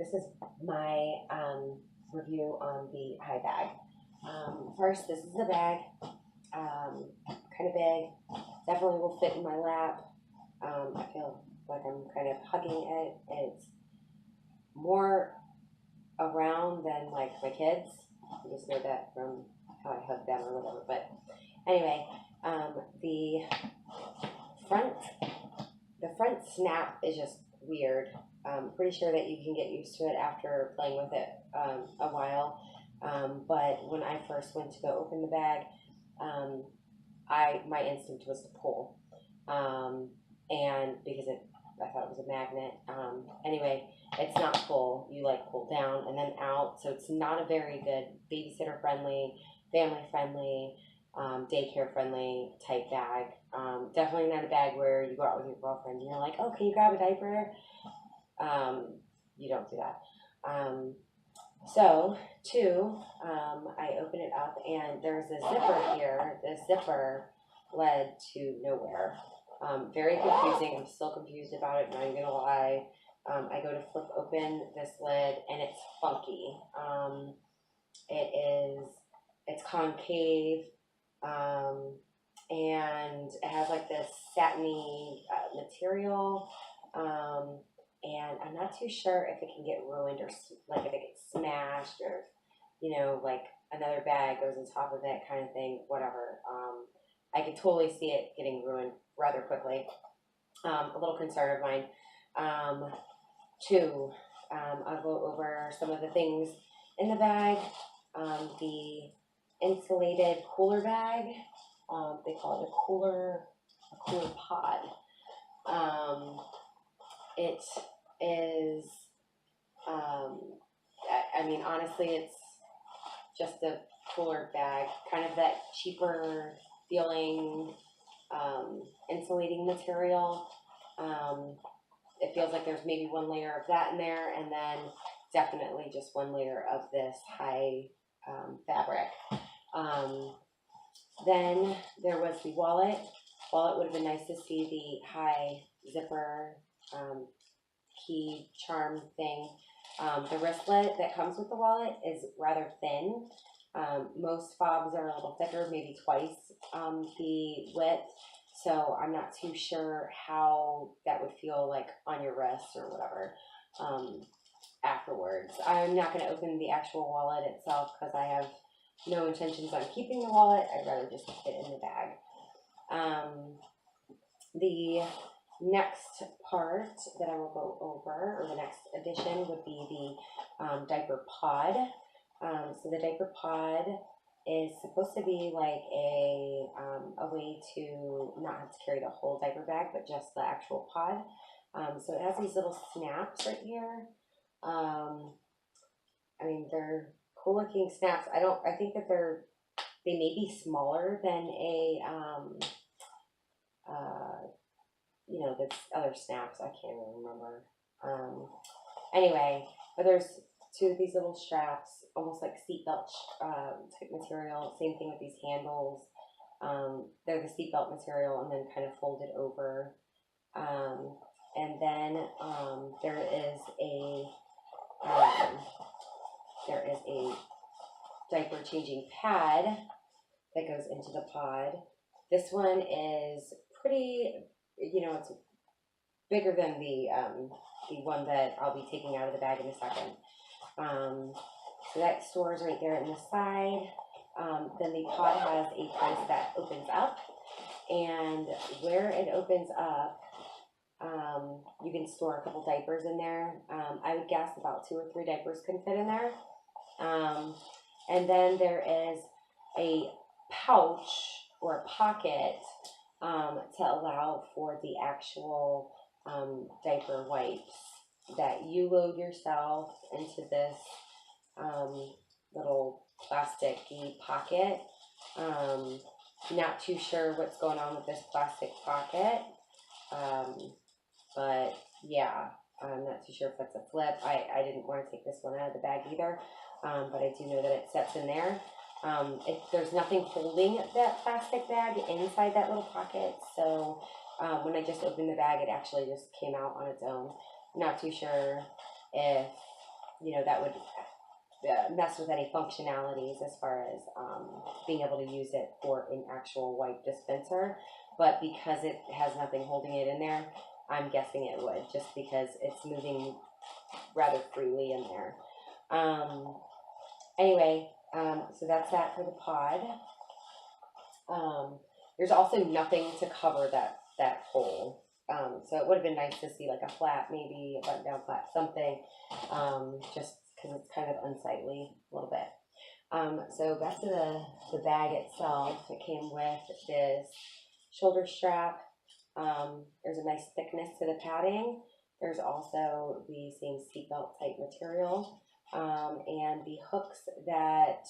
this is my review on the high bag. First, this is the bag, kind of big, definitely will fit in my lap. I feel like I'm kind of hugging it. It's more around than like my kids. I just know that from how I hug them or whatever. But anyway, the front snap is just weird. I'm pretty sure that you can get used to it after playing with it a while. But when I first went to go open the bag, my instinct was to pull, and because I thought it was a magnet. Anyway, it's not full. You like pull down and then out, so it's not a very good babysitter friendly, family friendly, daycare friendly type bag. Definitely not a bag where you go out with your girlfriend and you're like, oh, can you grab a diaper? You don't do that. So, two, I open it up and there's a zipper here. The zipper led to nowhere. Very confusing. I'm still confused about it, not even gonna lie. I go to flip open this lid and it's funky. It's concave, and it has like this satiny material. And I'm not too sure if it can get ruined or like if it gets smashed or, like another bag goes on top of it kind of thing, whatever. I could totally see it getting ruined rather quickly. A little concern of mine. Two, I'll go over some of the things in the bag. The insulated cooler bag, they call it a cooler pod. It is, I mean, honestly, it's just a cooler bag, kind of that cheaper feeling insulating material. It feels like there's maybe one layer of that in there, and then definitely just one layer of this high fabric. Then there was the wallet. While it would have been nice to see the high zipper key charm thing, the wristlet that comes with the wallet is rather thin. Most fobs are a little thicker, maybe twice the width, so I'm not too sure how that would feel like on your wrist or whatever afterwards. I'm not going to open the actual wallet itself because I have no intentions on keeping the wallet. I'd rather just keep it in the bag. The next part that I will go over, or the next addition, would be the diaper pod. So the diaper pod is supposed to be like a way to not have to carry the whole diaper bag, but just the actual pod. So it has these little snaps right here. I mean, they're cool looking snaps. I think that they may be smaller than the other snaps. I can't really remember. Anyway, but there's two of these little straps, almost like seatbelt type material. Same thing with these handles. They're the seatbelt material and then kind of folded over. And then there is a diaper changing pad that goes into the pod. This one is pretty, it's bigger than the one that I'll be taking out of the bag in a second. So that stores right there in the side. Then the pod has a place that opens up, and where it opens up, you can store a couple diapers in there. I would guess about 2 or 3 diapers can fit in there. And then there is a pouch or a pocket to allow for the actual diaper wipes that you load yourself into this little plasticky pocket. Not too sure what's going on with this plastic pocket, but yeah, I'm not too sure if that's a flip. I didn't want to take this one out of the bag either, but I do know that it sets in there. There's nothing holding that plastic bag inside that little pocket, so when I just opened the bag, it actually just came out on its own. Not too sure if you know, that would mess with any functionalities as far as being able to use it for an actual wipe dispenser. But because it has nothing holding it in there, I'm guessing it would, just because it's moving rather freely in there. Anyway, so that's that for the pod. There's also nothing to cover that hole. So it would have been nice to see like a flap, maybe a button down flap, something, just because it's kind of unsightly a little bit. So back to the bag itself. It came with this shoulder strap. There's a nice thickness to the padding. There's also the same seatbelt type material, and the hooks that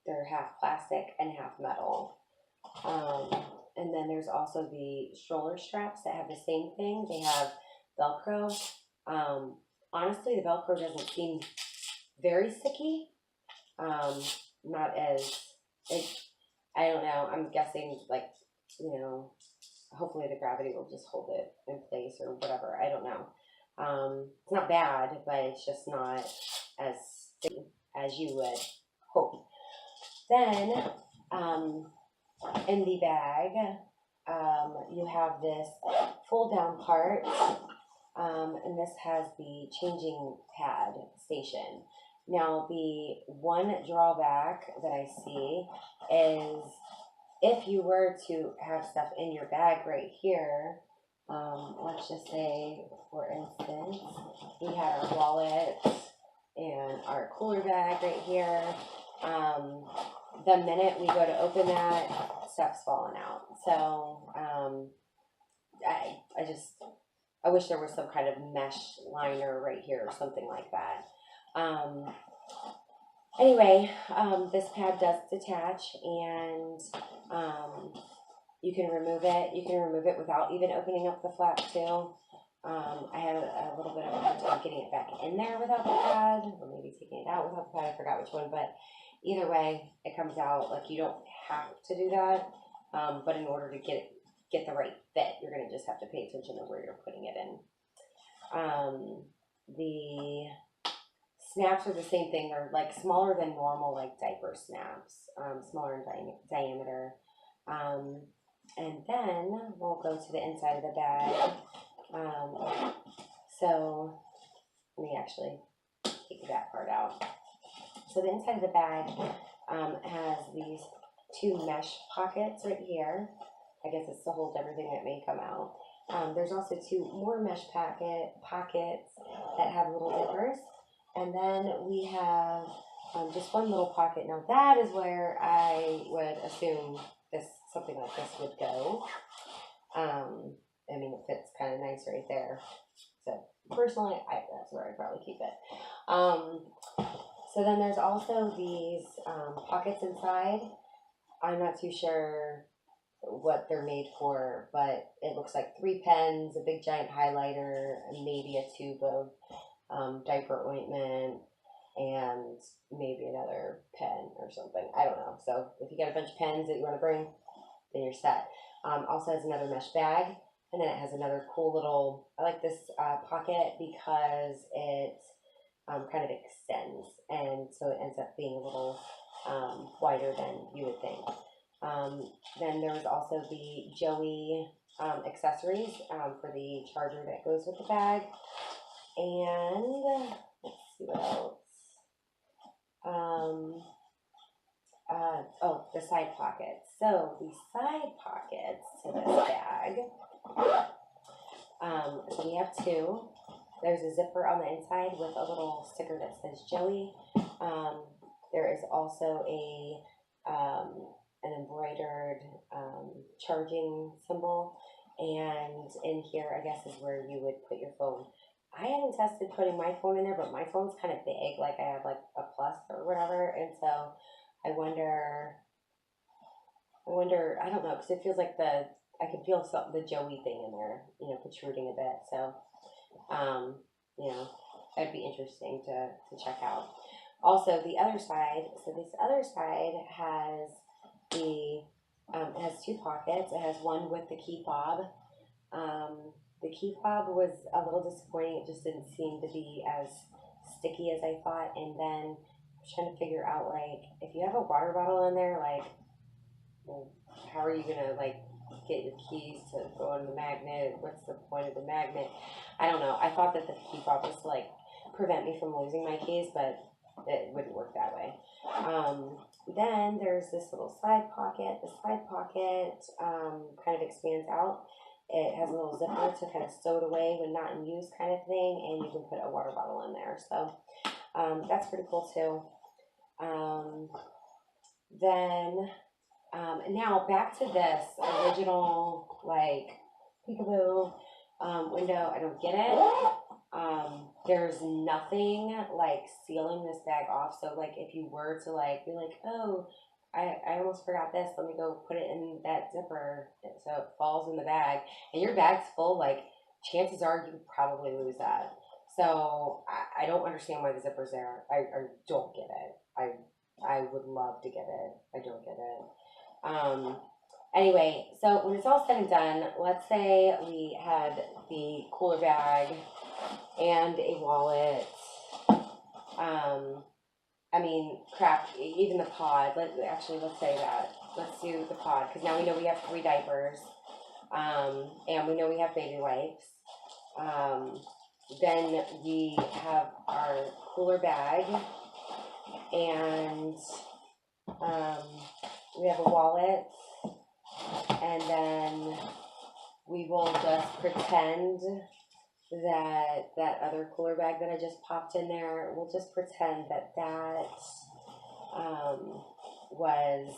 they're half plastic and half metal. And then there's also the stroller straps that have the same thing. They have Velcro. Honestly, the Velcro doesn't seem very sticky. Not as, I don't know, I'm guessing like, you know, hopefully the gravity will just hold it in place or whatever. I don't know. It's not bad, but it's just not as sticky as you would hope. Then, in the bag, you have this fold down part, and this has the changing pad station. Now, the one drawback that I see is if you were to have stuff in your bag right here, let's just say, for instance, we had our wallet and our cooler bag right here. The minute we go to open that, stuff's falling out. So I wish there was some kind of mesh liner right here or something like that. Anyway, this pad does detach, and you can remove it. You can remove it without even opening up the flap too. I had a little bit of a hard time getting it back in there without the pad, or maybe taking it out without the pad. I forgot which one, but either way, it comes out. Like, you don't have to do that, but in order to get the right fit, you're going to just have to pay attention to where you're putting it in. The snaps are the same thing. They're like smaller than normal, like diaper snaps, smaller in diameter. And then we'll go to the inside of the bag. So let me actually take that part out. So the inside of the bag has these two mesh pockets right here. I guess it's to hold everything that may come out. There's also two more mesh pockets that have little zippers. And then we have just one little pocket. Now that is where I would assume something like this would go. I mean, it fits kind of nice right there. So personally, that's where I'd probably keep it. So then there's also these pockets inside. I'm not too sure what they're made for, but it looks like 3 pens, a big giant highlighter, and maybe a tube of diaper ointment, and maybe another pen or something. I don't know. So if you got a bunch of pens that you want to bring, then you're set. Also has another mesh bag, and then it has another cool little, I like this pocket because it kind of extends, and so it ends up being a little wider than you would think. Then there was also the Joey accessories for the charger that goes with the bag. And let's see what else. The side pockets. So the side pockets to this bag. So we have two. There's a zipper on the inside with a little sticker that says Joey. There is also an embroidered charging symbol, and in here, I guess, is where you would put your phone. I haven't tested putting my phone in there, but my phone's kind of big, like I have like a plus or whatever, and so I wonder, I don't know, because it feels like I can feel the Joey thing in there, protruding a bit, so, that'd be interesting to check out. Also, the other side, so this other side has it has two pockets. It has one with the key fob, the key fob was a little disappointing. It just didn't seem to be as sticky as I thought. And then I was trying to figure out, like, if you have a water bottle in there, like, well, how are you gonna like get your keys to go in the magnet? What's the point of the magnet? I don't know. I thought that the key fob was to like prevent me from losing my keys, but it wouldn't work that way. Then there's this little side pocket. The side pocket kind of expands out. It has a little zipper to kind of stow it away when not in use, kind of thing, and you can put a water bottle in there. So that's pretty cool too. Then now back to this original like peekaboo window. I don't get it. There's nothing like sealing this bag off. So like if you were to like be like, oh, I almost forgot this, let me go put it in that zipper so it falls in the bag and your bag's full, like chances are you could probably lose that. So I don't understand why the zipper's there. I don't get it. I would love to get it. I don't get it. Anyway, so when it's all said and done, let's say we had the cooler bag and a wallet. I mean, crap, even the pod. Let's say that. Let's do the pod, because now we know we have 3 diapers, and we know we have baby wipes. Then we have our cooler bag, and we have a wallet, and then we will just pretend that other cooler bag that I just popped in there, we'll just pretend that was,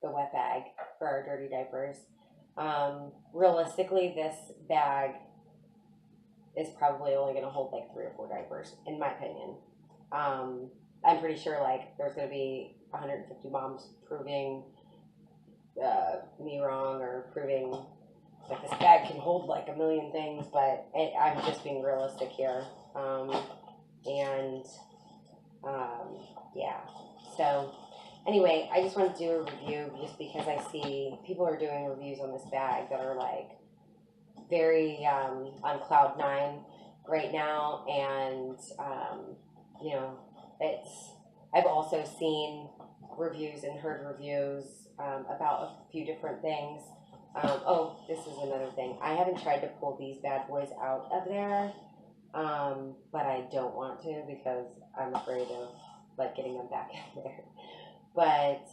the wet bag for our dirty diapers. Realistically, this bag is probably only going to hold like 3 or 4 diapers, in my opinion. I'm pretty sure like there's going to be 150 moms proving me wrong, or proving like this bag can hold like a million things, but I'm just being realistic here. Yeah. So anyway, I just want to do a review just because I see people are doing reviews on this bag that are like very on cloud 9 right now, and I've also seen reviews and heard reviews about a few different things. This is another thing. I haven't tried to pull these bad boys out of there, but I don't want to because I'm afraid of like getting them back in there. But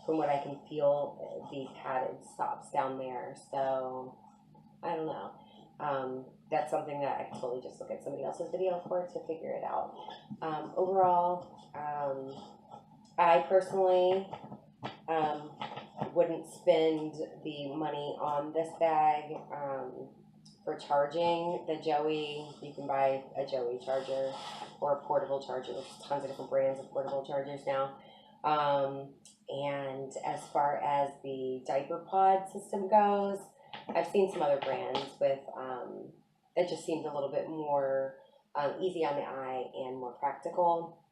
from what I can feel, the padded stops down there. So I don't know. That's something that I can totally just look at somebody else's video for to figure it out. Overall, I personally wouldn't spend the money on this bag for charging. The Joey, you can buy a Joey charger or a portable charger. There's tons of different brands of portable chargers now. And as far as the diaper pod system goes, I've seen some other brands with that just seemed a little bit more easy on the eye and more practical.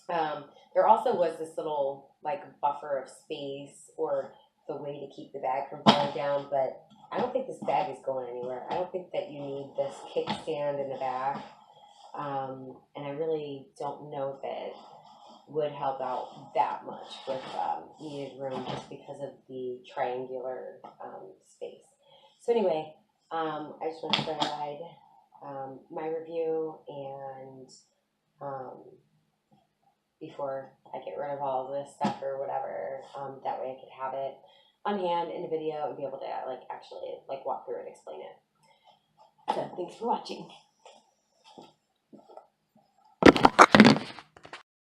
There also was this little like buffer of space or the way to keep the bag from falling down, but I don't think this bag is going anywhere. I don't think that you need this kickstand in the back, and I really don't know if it would help out that much with needed room just because of the triangular space. So anyway, I just want to provide my review, and before I get rid of all this stuff or whatever, that way I could have it on hand in a video and be able to like actually like walk through and explain it. So thanks for watching.